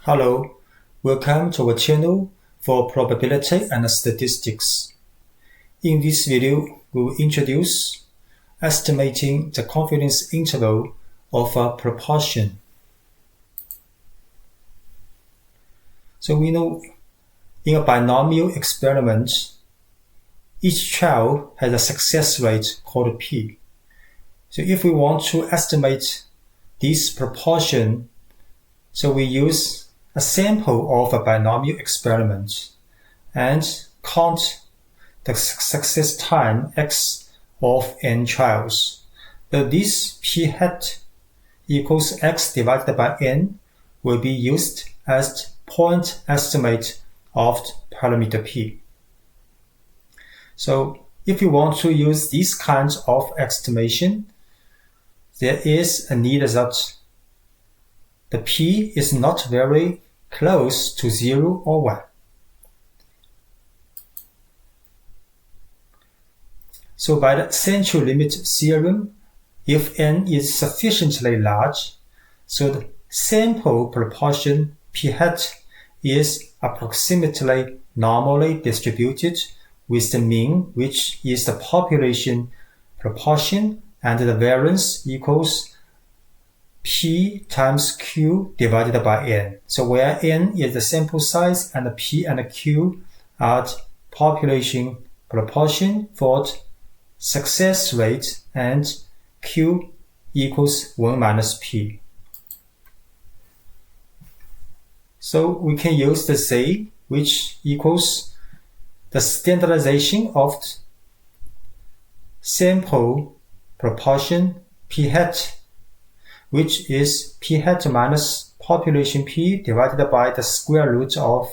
Hello, welcome to our channel for probability and statistics. In this video, we will introduce estimating the confidence interval of a proportion. So we know in a binomial experiment, each child has a success rate called P. So if we want to estimate this proportion, so we use a sample of a binomial experiment and count the success time x of n trials. So this p hat equals x divided by n will be used as point estimate of parameter p. So if you want to use these kinds of estimation, there is a need that the p is not very close to 0 or 1. So by the central limit theorem, if n is sufficiently large, so the sample proportion p hat is approximately normally distributed with the mean, which is the population proportion, and the variance equals P times Q divided by N. So where N is the sample size and the P and the Q are the population proportion for the success rate, and Q equals 1 minus P. So we can use the Z, which equals the standardization of the sample proportion P hat, which is p hat minus population p divided by the square root of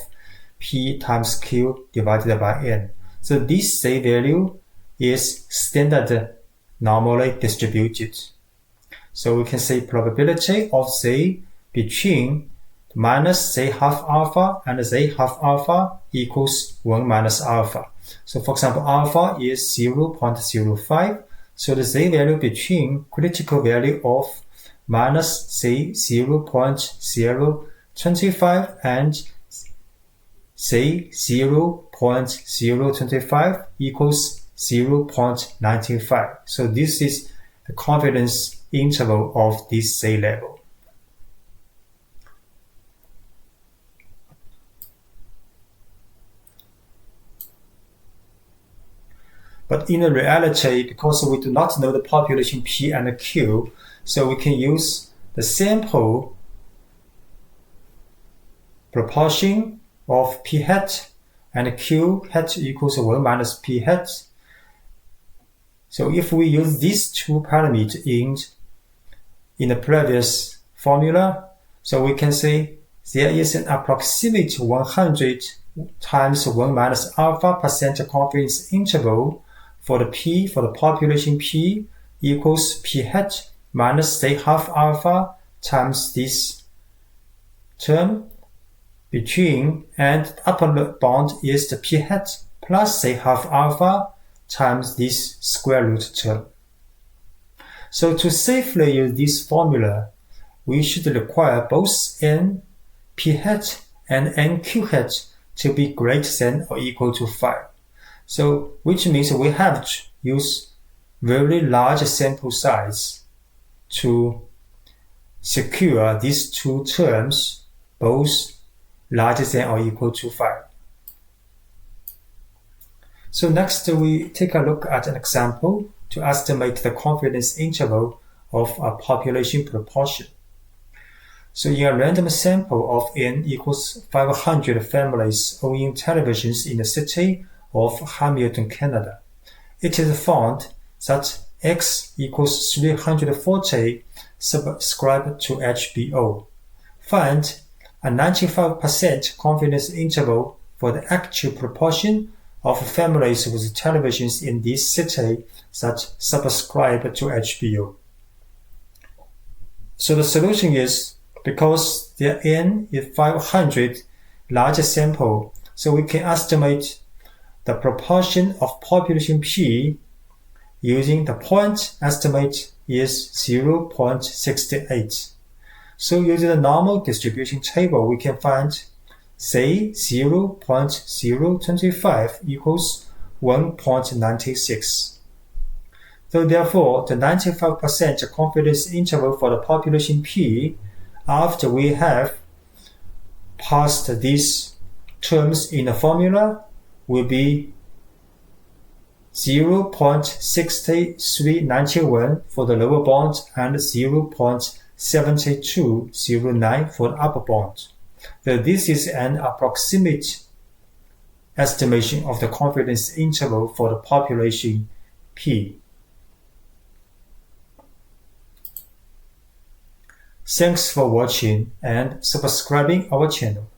p times q divided by n. So this Z value is standard normally distributed. So we can say probability of Z between minus Z half alpha and Z half alpha equals 1 minus alpha. So for example, alpha is 0.05. So the Z value between critical value of minus say 0.025 and say 0.025 equals 0.95. So this is the confidence interval of this Z level. But in reality, because we do not know the population P and Q, so we can use the sample proportion of P hat and Q hat equals 1 minus P hat. So if we use these two parameters in the previous formula, so we can say there is an approximate 100 times 1 minus alpha percent confidence interval for the P, for the population P equals P hat minus Z half alpha times this term between, and the upper bound is the P hat plus Z half alpha times this square root term. So to safely use this formula, we should require both n P hat and n Q hat to be greater than or equal to 5. So which means we have to use very large sample size to secure these two terms, both larger than or equal to 5. So next we take a look at an example to estimate the confidence interval of a population proportion. So in a random sample of n equals 500 families owning televisions in the city of Hamilton, Canada, it is found that X equals 340 subscribed to HBO. Find a 95% confidence interval for the actual proportion of families with televisions in this city that subscribe to HBO. So the solution is, because the n is 500 large sample, so we can estimate the proportion of population P using the point estimate is 0.68. So using the normal distribution table, we can find, say, 0.025 equals 1.96. So therefore, the 95% confidence interval for the population P, after we have passed these terms in the formula, will be 0.6391 for the lower bound and 0.7209 for the upper bound. So this is an approximate estimation of the confidence interval for the population P. Thanks for watching and subscribing our channel.